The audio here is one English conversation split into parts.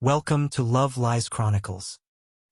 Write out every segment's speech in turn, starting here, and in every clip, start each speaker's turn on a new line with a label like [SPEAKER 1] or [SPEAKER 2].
[SPEAKER 1] Welcome to Love Lies Chronicles.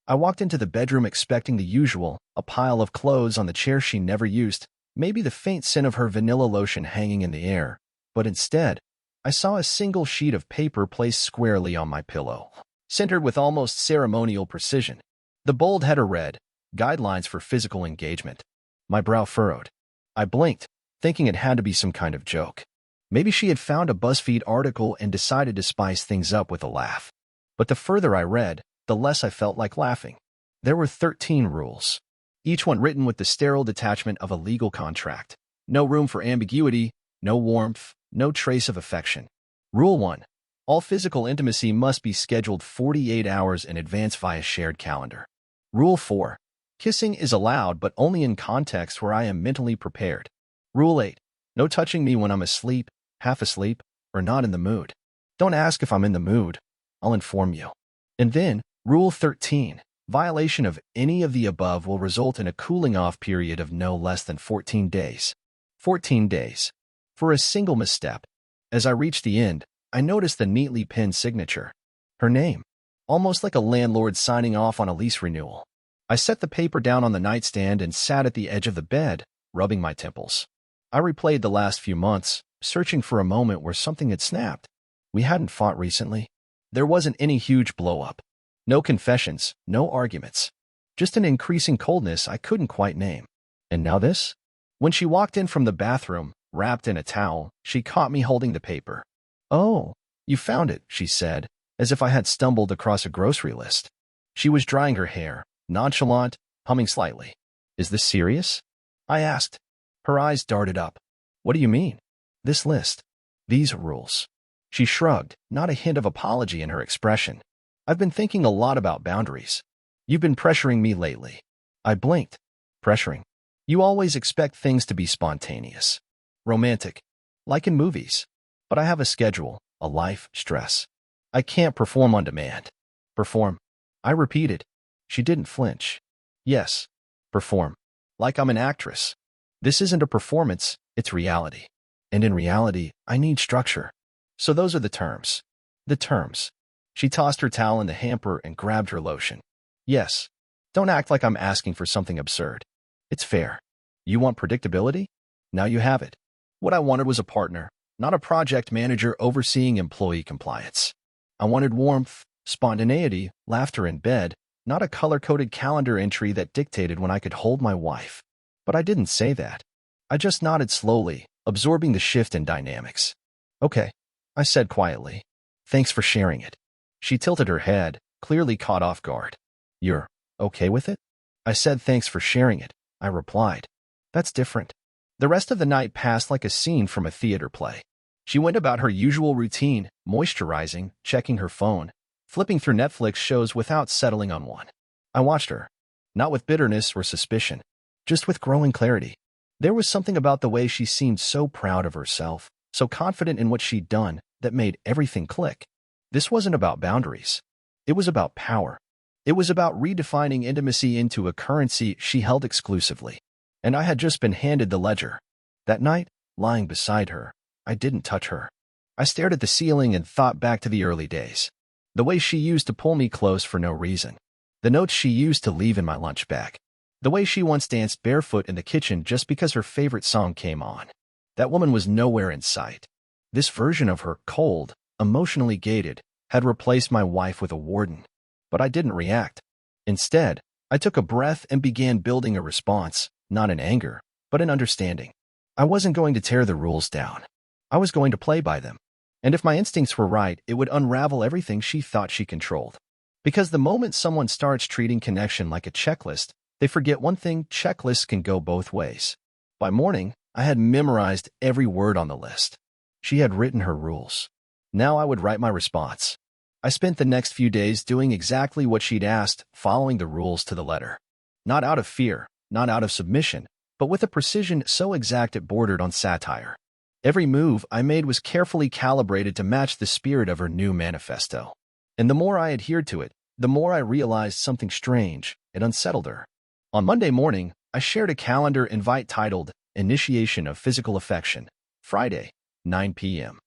[SPEAKER 2] I walked into the bedroom expecting the usual, a pile of clothes on the chair she never used, maybe the faint scent of her vanilla lotion hanging in the air. But instead, I saw a single sheet of paper placed squarely on my pillow, centered with almost ceremonial precision. The bold header read, "Guidelines for Physical Engagement." My brow furrowed. I blinked, thinking it had to be some kind of joke. Maybe she had found a BuzzFeed article and decided to spice things up with a laugh. But the further I read, the less I felt like laughing. There were 13 rules, each one written with the sterile detachment of a legal contract. No room for ambiguity, no warmth, no trace of affection. Rule 1. All physical intimacy must be scheduled 48 hours in advance via shared calendar. Rule 4. Kissing is allowed but only in contexts where I am mentally prepared. Rule 8. No touching me when I'm asleep, half asleep, or not in the mood. Don't ask if I'm in the mood. I'll inform you. And then, Rule 13. Violation of any of the above will result in a cooling-off period of no less than 14 days. 14 days. For a single misstep. As I reached the end, I noticed the neatly penned signature. Her name. Almost like a landlord signing off on a lease renewal. I set the paper down on the nightstand and sat at the edge of the bed, rubbing my temples. I replayed the last few months, searching for a moment where something had snapped. We hadn't fought recently. There wasn't any huge blow-up. No confessions, no arguments. Just an increasing coldness I couldn't quite name. And now this? When she walked in from the bathroom, wrapped in a towel, she caught me holding the paper. "Oh, you found it," she said, as if I had stumbled across a grocery list. She was drying her hair, nonchalant, humming slightly. "Is this serious?" I asked. Her eyes darted up. "What do you mean?" "This list. These rules." She shrugged, not a hint of apology in her expression. "I've been thinking a lot about boundaries. You've been pressuring me lately." I blinked. "Pressuring? You always expect things to be spontaneous. Romantic. Like in movies. But I have a schedule, a life, stress. I can't perform on demand." "Perform?" I repeated. She didn't flinch. "Yes. Perform. Like I'm an actress. This isn't a performance, it's reality. And in reality, I need structure. So those are the terms." "The terms." She tossed her towel in the hamper and grabbed her lotion. "Yes. Don't act like I'm asking for something absurd. It's fair. You want predictability? Now you have it. What I wanted was a partner, not a project manager overseeing employee compliance. I wanted warmth, spontaneity, laughter in bed, not a color-coded calendar entry that dictated when I could hold my wife. But I didn't say that. I just nodded slowly, absorbing the shift in dynamics. "Okay," I said quietly. "Thanks for sharing it." She tilted her head, clearly caught off guard. "You're okay with it?" I said. "Thanks for sharing it," I replied. "That's different." The rest of the night passed like a scene from a theater play. She went about her usual routine, moisturizing, checking her phone, flipping through Netflix shows without settling on one. I watched her, not with bitterness or suspicion, just with growing clarity. There was something about the way she seemed so proud of herself, so confident in what she'd done, that made everything click. This wasn't about boundaries. It was about power. It was about redefining intimacy into a currency she held exclusively. And I had just been handed the ledger. That night, lying beside her, I didn't touch her. I stared at the ceiling and thought back to the early days. The way she used to pull me close for no reason. The notes she used to leave in my lunch bag. The way she once danced barefoot in the kitchen just because her favorite song came on. That woman was nowhere in sight. This version of her, cold, emotionally gated, had replaced my wife with a warden. But I didn't react. Instead, I took a breath and began building a response, not in anger, but in understanding. I wasn't going to tear the rules down. I was going to play by them. And if my instincts were right, it would unravel everything she thought she controlled. Because the moment someone starts treating connection like a checklist, they forget one thing: checklists can go both ways. By morning, I had memorized every word on the list. She had written her rules. Now I would write my response. I spent the next few days doing exactly what she'd asked, following the rules to the letter. Not out of fear, not out of submission, but with a precision so exact it bordered on satire. Every move I made was carefully calibrated to match the spirit of her new manifesto. And the more I adhered to it, the more I realized something strange. It unsettled her. On Monday morning, I shared a calendar invite titled Initiation of Physical Affection, Friday, 9 p.m.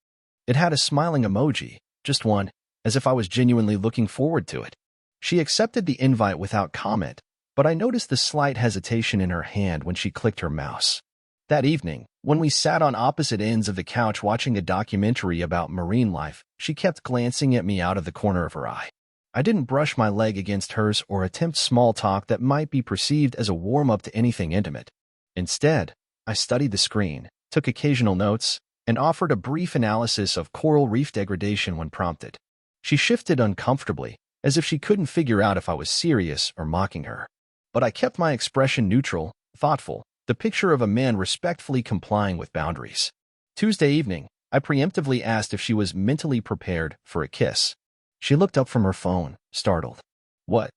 [SPEAKER 2] It had a smiling emoji, just one, as if I was genuinely looking forward to it. She accepted the invite without comment, but I noticed the slight hesitation in her hand when she clicked her mouse. That evening, when we sat on opposite ends of the couch watching a documentary about marine life, she kept glancing at me out of the corner of her eye. I didn't brush my leg against hers or attempt small talk that might be perceived as a warm-up to anything intimate. Instead, I studied the screen, took occasional notes, and offered a brief analysis of coral reef degradation when prompted. She shifted uncomfortably, as if she couldn't figure out if I was serious or mocking her. But I kept my expression neutral, thoughtful, the picture of a man respectfully complying with boundaries. Tuesday evening, I preemptively asked if she was mentally prepared for a kiss. She looked up from her phone, startled. "What?"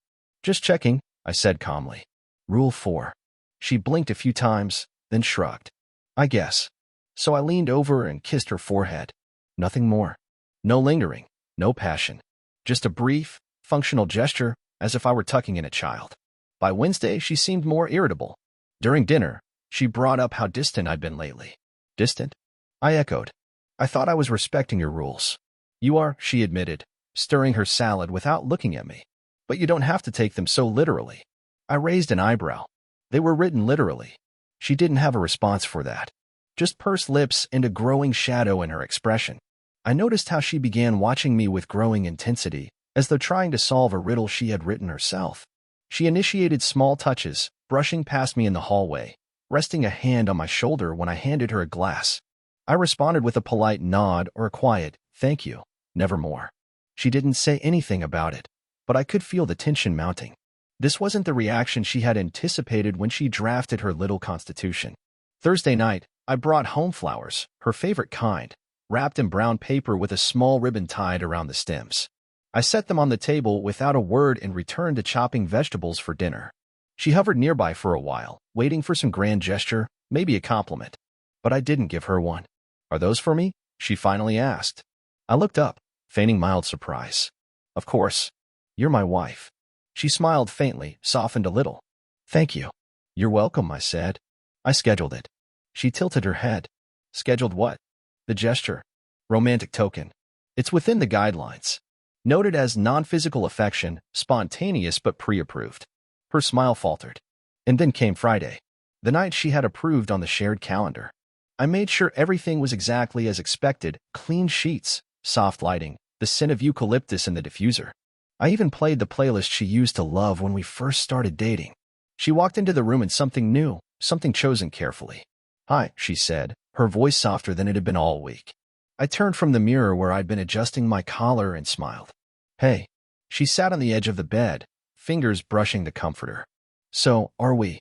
[SPEAKER 2] "Just checking," I said calmly. "Rule 4. She blinked a few times, then shrugged. "I guess." So I leaned over and kissed her forehead. Nothing more. No lingering, no passion. Just a brief, functional gesture, as if I were tucking in a child. By Wednesday, she seemed more irritable. During dinner, she brought up how distant I'd been lately. "Distant?" I echoed. "I thought I was respecting your rules." "You are," she admitted, stirring her salad without looking at me. "But you don't have to take them so literally." I raised an eyebrow. They were written literally. She didn't have a response for that. Just pursed lips and a growing shadow in her expression. I noticed how she began watching me with growing intensity, as though trying to solve a riddle she had written herself. She initiated small touches, brushing past me in the hallway, resting a hand on my shoulder when I handed her a glass. I responded with a polite nod or a quiet, "Thank you, never more." She didn't say anything about it, but I could feel the tension mounting. This wasn't the reaction she had anticipated when she drafted her little constitution. Thursday night, I brought home flowers, her favorite kind, wrapped in brown paper with a small ribbon tied around the stems. I set them on the table without a word and returned to chopping vegetables for dinner. She hovered nearby for a while, waiting for some grand gesture, maybe a compliment. But I didn't give her one. "Are those for me?" she finally asked. I looked up, feigning mild surprise. "Of course. You're my wife." She smiled faintly, softened a little. "Thank you." "You're welcome," I said. "I scheduled it." She tilted her head. "Scheduled what?" "The gesture. Romantic token. It's within the guidelines. Noted as non-physical affection, spontaneous but pre-approved." Her smile faltered. And then came Friday, the night she had approved on the shared calendar. I made sure everything was exactly as expected: clean sheets, soft lighting, the scent of eucalyptus in the diffuser. I even played the playlist she used to love when we first started dating. She walked into the room in something new, something chosen carefully. "Hi," she said, her voice softer than it had been all week. I turned from the mirror where I'd been adjusting my collar and smiled. "Hey." She sat on the edge of the bed, fingers brushing the comforter. "So, are we?"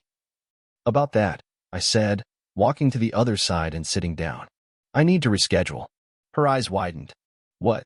[SPEAKER 2] "About that," I said, walking to the other side and sitting down. "I need to reschedule." Her eyes widened. "What?"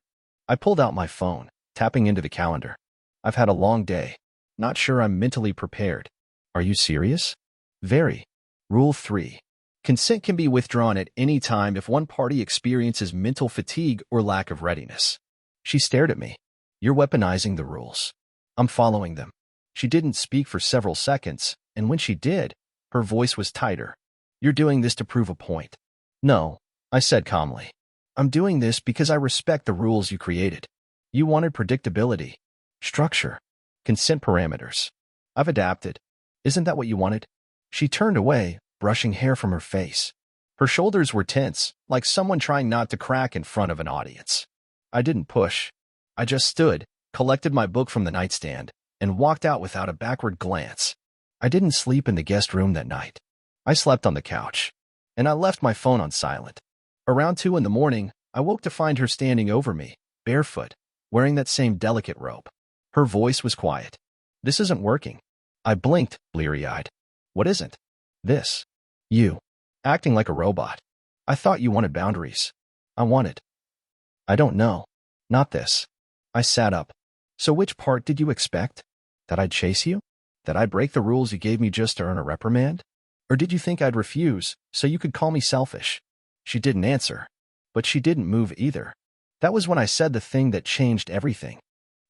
[SPEAKER 2] I pulled out my phone, tapping into the calendar. "I've had a long day. Not sure I'm mentally prepared." "Are you serious?" "Very." Rule 3. Consent can be withdrawn at any time if one party experiences mental fatigue or lack of readiness. She stared at me. "You're weaponizing the rules." "I'm following them." She didn't speak for several seconds, and when she did, her voice was tighter. "You're doing this to prove a point." "No," I said calmly. "I'm doing this because I respect the rules you created. You wanted predictability, structure, consent parameters. I've adapted. Isn't that what you wanted?" She turned away, brushing hair from her face. Her shoulders were tense, like someone trying not to crack in front of an audience. I didn't push. I just stood, collected my book from the nightstand, and walked out without a backward glance. I didn't sleep in the guest room that night. I slept on the couch, and I left my phone on silent. Around 2 in the morning, I woke to find her standing over me, barefoot, wearing that same delicate robe. Her voice was quiet. "This isn't working." I blinked, bleary-eyed. "What isn't?" "This. You. Acting like a robot. I thought you wanted boundaries." "I wanted." "I don't know. Not this." I sat up. "So which part did you expect? That I'd chase you? That I'd break the rules you gave me just to earn a reprimand? Or did you think I'd refuse, so you could call me selfish?" She didn't answer, but she didn't move either. That was when I said the thing that changed everything.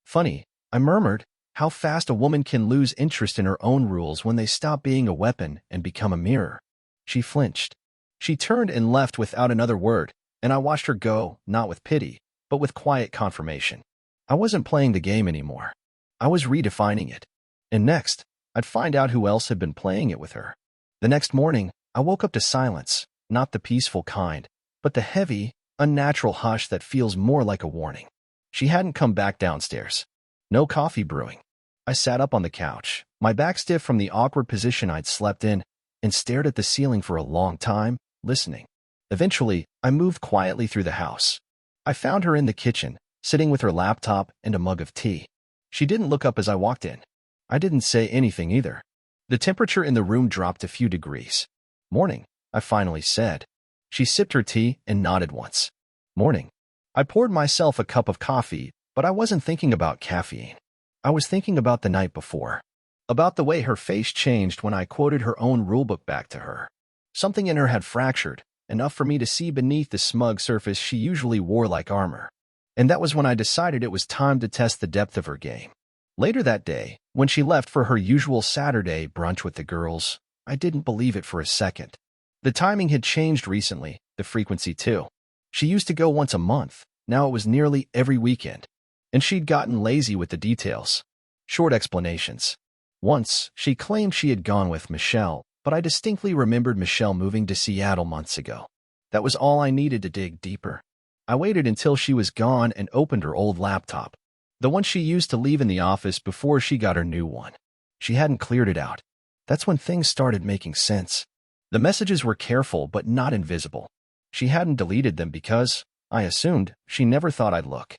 [SPEAKER 2] "Funny," I murmured, "how fast a woman can lose interest in her own rules when they stop being a weapon and become a mirror." She flinched. She turned and left without another word, and I watched her go, not with pity, but with quiet confirmation. I wasn't playing the game anymore. I was redefining it. And next, I'd find out who else had been playing it with her. The next morning, I woke up to silence, not the peaceful kind, but the heavy, unnatural hush that feels more like a warning. She hadn't come back downstairs. No coffee brewing. I sat up on the couch, my back stiff from the awkward position I'd slept in, and stared at the ceiling for a long time, listening. Eventually, I moved quietly through the house. I found her in the kitchen, sitting with her laptop and a mug of tea. She didn't look up as I walked in. I didn't say anything either. The temperature in the room dropped a few degrees. "Morning," I finally said. She sipped her tea and nodded once. "Morning." I poured myself a cup of coffee, but I wasn't thinking about caffeine. I was thinking about the night before. About the way her face changed when I quoted her own rulebook back to her. Something in her had fractured, enough for me to see beneath the smug surface she usually wore like armor. And that was when I decided it was time to test the depth of her game. Later that day, when she left for her usual Saturday brunch with the girls, I didn't believe it for a second. The timing had changed recently, the frequency too. She used to go once a month, now it was nearly every weekend. And she'd gotten lazy with the details. Short explanations. Once, she claimed she had gone with Michelle, but I distinctly remembered Michelle moving to Seattle months ago. That was all I needed to dig deeper. I waited until she was gone and opened her old laptop, the one she used to leave in the office before she got her new one. She hadn't cleared it out. That's when things started making sense. The messages were careful but not invisible. She hadn't deleted them because, I assumed, she never thought I'd look.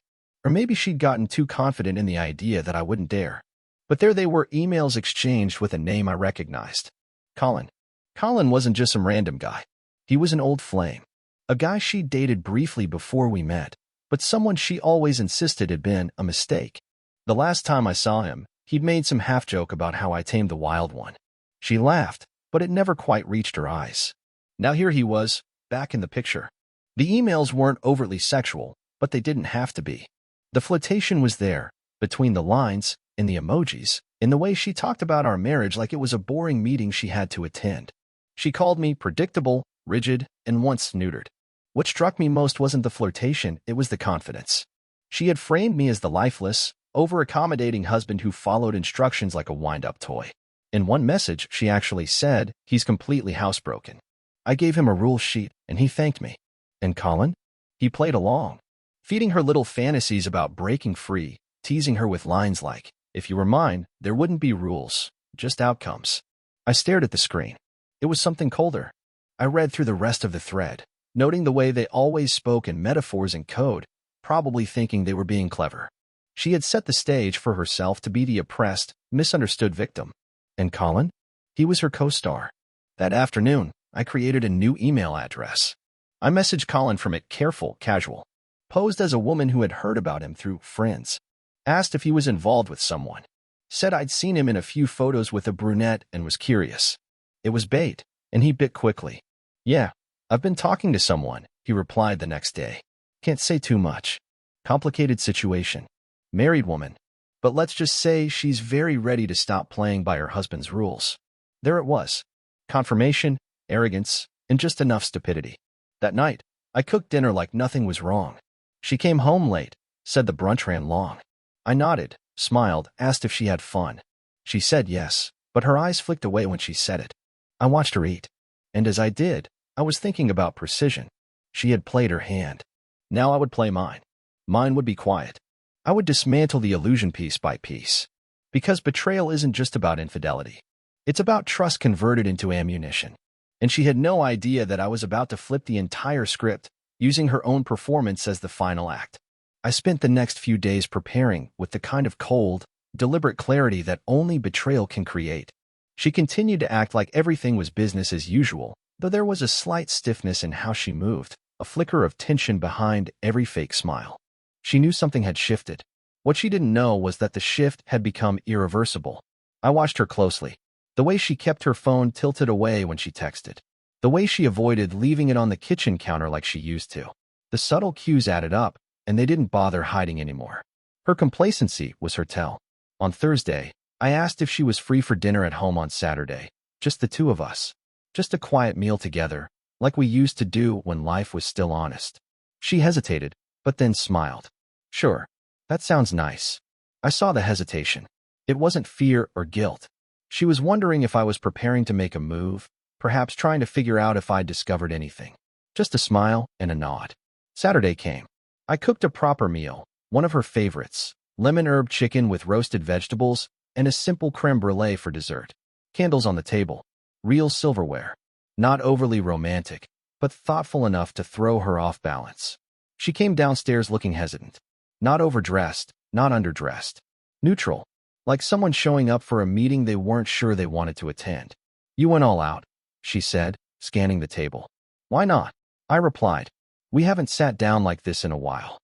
[SPEAKER 2] Or maybe she'd gotten too confident in the idea that I wouldn't dare. But there they were, emails exchanged with a name I recognized. Colin. Colin wasn't just some random guy. He was an old flame. A guy she dated briefly before we met, but someone she always insisted had been a mistake. The last time I saw him, he'd made some half-joke about how I tamed the wild one. She laughed, but it never quite reached her eyes. Now here he was, back in the picture. The emails weren't overtly sexual, but they didn't have to be. The flirtation was there, between the lines, in the emojis, in the way she talked about our marriage like it was a boring meeting she had to attend. She called me predictable, rigid, and once neutered. What struck me most wasn't the flirtation, it was the confidence. She had framed me as the lifeless, over-accommodating husband who followed instructions like a wind-up toy. In one message, she actually said, "He's completely housebroken." I gave him a rule sheet, and he thanked me. And Colin? He played along, feeding her little fantasies about breaking free, teasing her with lines like, "If you were mine, there wouldn't be rules, just outcomes." I stared at the screen. It was something colder. I read through the rest of the thread, noting the way they always spoke in metaphors and code, probably thinking they were being clever. She had set the stage for herself to be the oppressed, misunderstood victim. And Colin? He was her co-star. That afternoon, I created a new email address. I messaged Colin from it, careful, casual. Posed as a woman who had heard about him through friends. Asked if he was involved with someone. Said I'd seen him in a few photos with a brunette and was curious. It was bait, and he bit quickly. "Yeah, I've been talking to someone," he replied the next day. "Can't say too much. Complicated situation. Married woman. But let's just say she's very ready to stop playing by her husband's rules." There it was. Confirmation, arrogance, and just enough stupidity. That night, I cooked dinner like nothing was wrong. She came home late, said the brunch ran long. I nodded, smiled, asked if she had fun. She said yes, but her eyes flicked away when she said it. I watched her eat. And as I did, I was thinking about precision. She had played her hand. Now I would play mine. Mine would be quiet. I would dismantle the illusion piece by piece. Because betrayal isn't just about infidelity. It's about trust converted into ammunition. And she had no idea that I was about to flip the entire script, using her own performance as the final act. I spent the next few days preparing with the kind of cold, deliberate clarity that only betrayal can create. She continued to act like everything was business as usual, though there was a slight stiffness in how she moved, a flicker of tension behind every fake smile. She knew something had shifted. What she didn't know was that the shift had become irreversible. I watched her closely. The way she kept her phone tilted away when she texted. The way she avoided leaving it on the kitchen counter like she used to. The subtle cues added up, and they didn't bother hiding anymore. Her complacency was her tell. On Thursday, I asked if she was free for dinner at home on Saturday. Just the two of us. Just a quiet meal together, like we used to do when life was still honest. She hesitated, but then smiled. "Sure." That sounds nice. I saw the hesitation. It wasn't fear or guilt. She was wondering if I was preparing to make a move, perhaps trying to figure out if I'd discovered anything. Just a smile and a nod. Saturday came. I cooked a proper meal, one of her favorites, lemon herb chicken with roasted vegetables and a simple creme brulee for dessert. Candles on the table. Real silverware. Not overly romantic, but thoughtful enough to throw her off balance. She came downstairs looking hesitant. Not overdressed, not underdressed. Neutral. Like someone showing up for a meeting they weren't sure they wanted to attend. "You went all out," she said, scanning the table. "Why not?" I replied. "We haven't sat down like this in a while."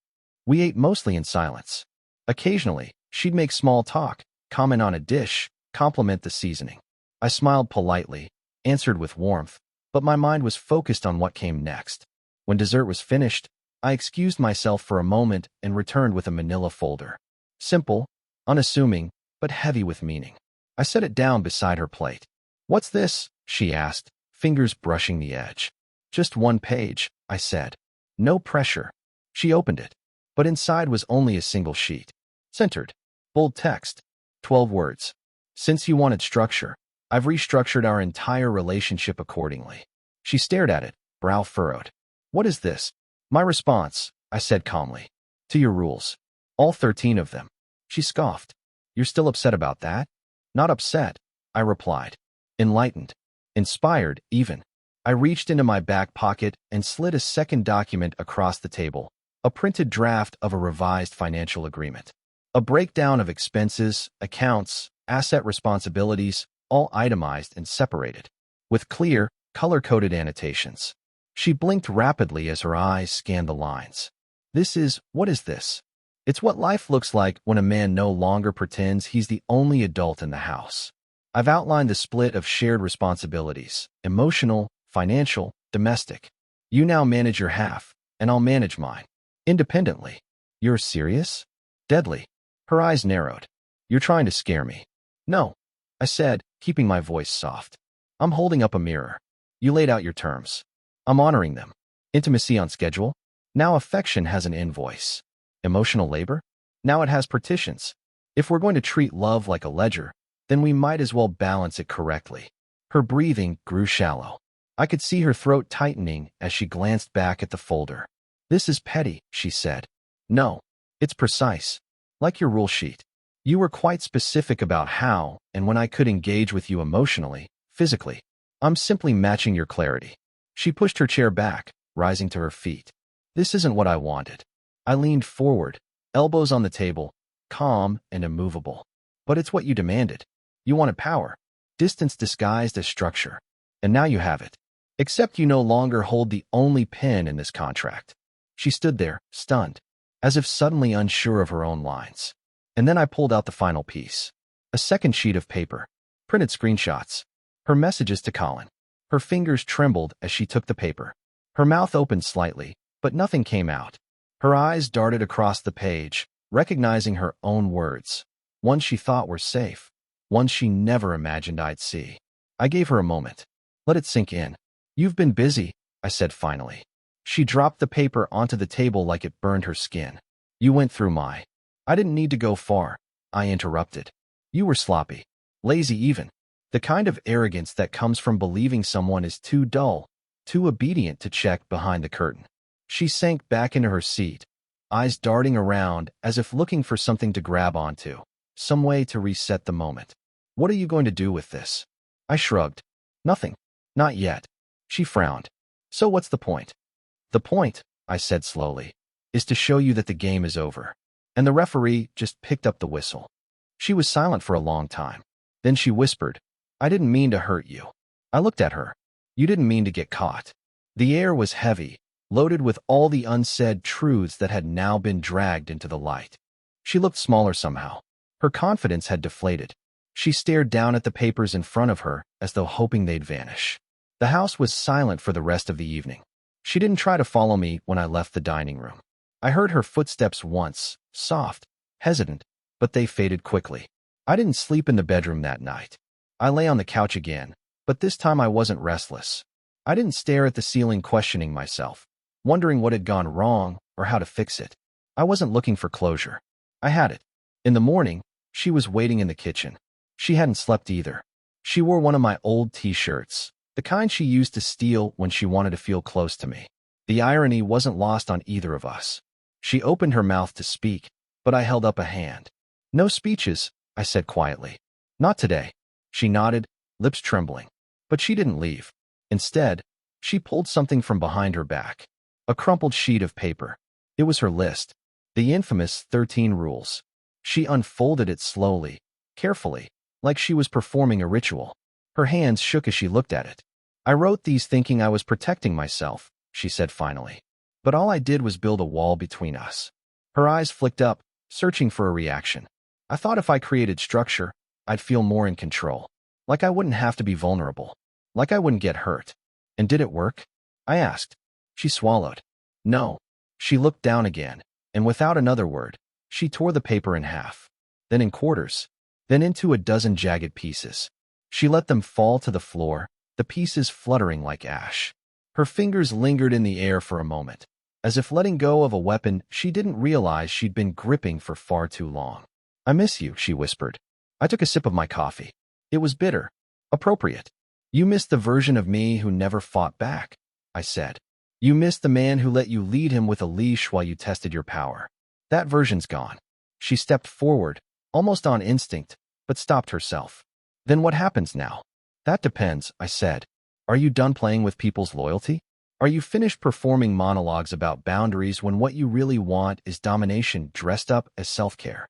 [SPEAKER 2] We ate mostly in silence. Occasionally, she'd make small talk, comment on a dish, compliment the seasoning. I smiled politely, answered with warmth, but my mind was focused on what came next. When dessert was finished, I excused myself for a moment and returned with a manila folder. Simple, unassuming, but heavy with meaning. I set it down beside her plate. "What's this?" she asked, fingers brushing the edge. "Just one page," I said. No pressure. She opened it, but inside was only a single sheet. Centered. Bold text. 12 words. "Since you wanted structure, I've restructured our entire relationship accordingly." She stared at it, brow furrowed. "What is this?" My response, I said calmly. "To your rules. All 13 of them." She scoffed. "You're still upset about that?" "Not upset," I replied. Enlightened. Inspired, even. I reached into my back pocket and slid a second document across the table, a printed draft of a revised financial agreement. A breakdown of expenses, accounts, asset responsibilities, all itemized and separated, with clear, color-coded annotations. She blinked rapidly as her eyes scanned the lines. What is this? It's what life looks like when a man no longer pretends he's the only adult in the house. I've outlined the split of shared responsibilities, emotional, financial, domestic. You now manage your half, and I'll manage mine. Independently. You're serious? Deadly. Her eyes narrowed. You're trying to scare me. No, I said, keeping my voice soft. I'm holding up a mirror. You laid out your terms. I'm honoring them. Intimacy on schedule. Now affection has an invoice. Emotional labor? Now it has partitions. If we're going to treat love like a ledger, then we might as well balance it correctly. Her breathing grew shallow. I could see her throat tightening as she glanced back at the folder. "This is petty," she said. "No, it's precise. Like your rule sheet. You were quite specific about how and when I could engage with you emotionally, physically. I'm simply matching your clarity." She pushed her chair back, rising to her feet. "This isn't what I wanted." I leaned forward, elbows on the table, calm and immovable. "But it's what you demanded. You wanted power, distance disguised as structure. And now you have it. Except you no longer hold the only pen in this contract." She stood there, stunned, as if suddenly unsure of her own lines. And then I pulled out the final piece. A second sheet of paper. Printed screenshots. Her messages to Colin. Her fingers trembled as she took the paper. Her mouth opened slightly, but nothing came out. Her eyes darted across the page, recognizing her own words. Ones she thought were safe. Ones she never imagined I'd see. I gave her a moment. Let it sink in. "You've been busy," I said finally. She dropped the paper onto the table like it burned her skin. "You went through my—" I didn't need to go far. I interrupted. "You were sloppy. Lazy even. The kind of arrogance that comes from believing someone is too dull, too obedient to check behind the curtain." She sank back into her seat, eyes darting around as if looking for something to grab onto, some way to reset the moment. "What are you going to do with this?" I shrugged. "Nothing. Not yet." She frowned. "So what's the point?" "The point," I said slowly, "is to show you that the game is over." And the referee just picked up the whistle. She was silent for a long time. Then she whispered, "I didn't mean to hurt you." I looked at her. "You didn't mean to get caught." The air was heavy, loaded with all the unsaid truths that had now been dragged into the light. She looked smaller somehow. Her confidence had deflated. She stared down at the papers in front of her as though hoping they'd vanish. The house was silent for the rest of the evening. She didn't try to follow me when I left the dining room. I heard her footsteps once, soft, hesitant, but they faded quickly. I didn't sleep in the bedroom that night. I lay on the couch again, but this time I wasn't restless. I didn't stare at the ceiling questioning myself, wondering what had gone wrong or how to fix it. I wasn't looking for closure. I had it. In the morning, she was waiting in the kitchen. She hadn't slept either. She wore one of my old t-shirts, the kind she used to steal when she wanted to feel close to me. The irony wasn't lost on either of us. She opened her mouth to speak, but I held up a hand. No speeches, I said quietly. Not today. She nodded, lips trembling. But she didn't leave. Instead, she pulled something from behind her back. A crumpled sheet of paper. It was her list. The infamous 13 rules. She unfolded it slowly, carefully, like she was performing a ritual. Her hands shook as she looked at it. I wrote these thinking I was protecting myself, she said finally. But all I did was build a wall between us. Her eyes flicked up, searching for a reaction. I thought if I created structure, I'd feel more in control. Like I wouldn't have to be vulnerable. Like I wouldn't get hurt. And did it work? I asked. She swallowed. No. She looked down again, and without another word, she tore the paper in half. Then in quarters. Then into a dozen jagged pieces. She let them fall to the floor, the pieces fluttering like ash. Her fingers lingered in the air for a moment, as if letting go of a weapon she didn't realize she'd been gripping for far too long. I miss you, she whispered. I took a sip of my coffee. It was bitter. Appropriate. You missed the version of me who never fought back, I said. You missed the man who let you lead him with a leash while you tested your power. That version's gone. She stepped forward, almost on instinct, but stopped herself. Then what happens now? That depends, I said. Are you done playing with people's loyalty? Are you finished performing monologues about boundaries when what you really want is domination dressed up as self-care?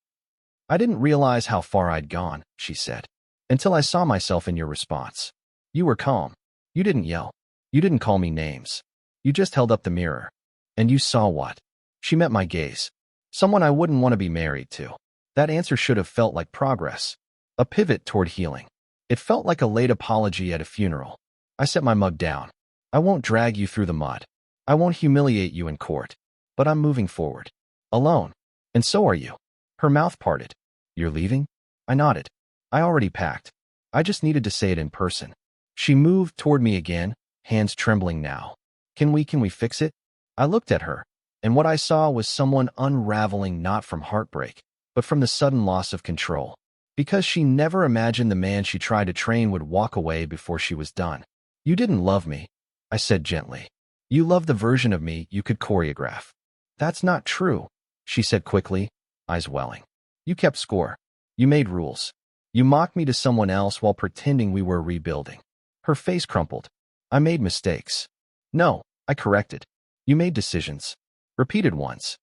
[SPEAKER 2] I didn't realize how far I'd gone, she said, until I saw myself in your response. You were calm. You didn't yell. You didn't call me names. You just held up the mirror. And you saw what? She met my gaze. Someone I wouldn't want to be married to. That answer should have felt like progress. A pivot toward healing. It felt like a late apology at a funeral. I set my mug down. I won't drag you through the mud. I won't humiliate you in court. But I'm moving forward. Alone. And so are you. Her mouth parted. You're leaving? I nodded. I already packed. I just needed to say it in person. She moved toward me again, hands trembling now. Can we fix it? I looked at her, and what I saw was someone unraveling not from heartbreak, but from the sudden loss of control. Because she never imagined the man she tried to train would walk away before she was done. You didn't love me, I said gently. You loved the version of me you could choreograph. That's not true, she said quickly, eyes welling. You kept score. You made rules. You mocked me to someone else while pretending we were rebuilding. Her face crumpled. I made mistakes. No, I corrected. You made decisions. Repeated ones.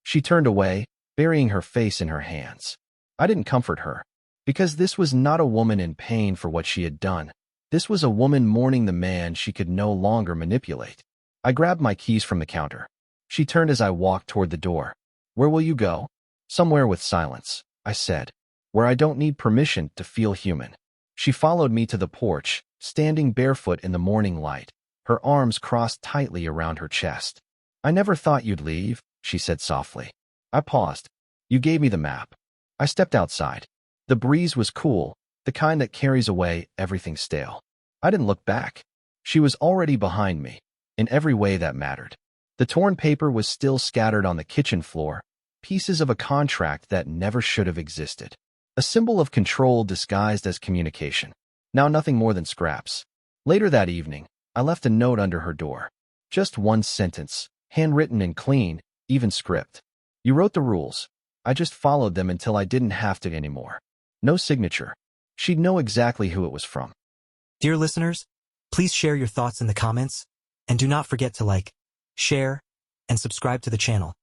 [SPEAKER 2] She turned away, burying her face in her hands. I didn't comfort her. Because this was not a woman in pain for what she had done. This was a woman mourning the man she could no longer manipulate. I grabbed my keys from the counter. She turned as I walked toward the door. Where will you go? Somewhere with silence, I said. Where I don't need permission to feel human. She followed me to the porch, standing barefoot in the morning light, her arms crossed tightly around her chest. I never thought you'd leave, she said softly. I paused. You gave me the map. I stepped outside. The breeze was cool, the kind that carries away everything stale. I didn't look back. She was already behind me, in every way that mattered. The torn paper was still scattered on the kitchen floor, pieces of a contract that never should have existed. A symbol of control disguised as communication. Now nothing more than scraps. Later that evening, I left a note under her door. Just one sentence, handwritten and clean, even script. You wrote the rules. I just followed them until I didn't have to anymore. No signature. She'd know exactly who it was from.
[SPEAKER 1] Dear listeners, please share your thoughts in the comments, and do not forget to like, share, and subscribe to the channel.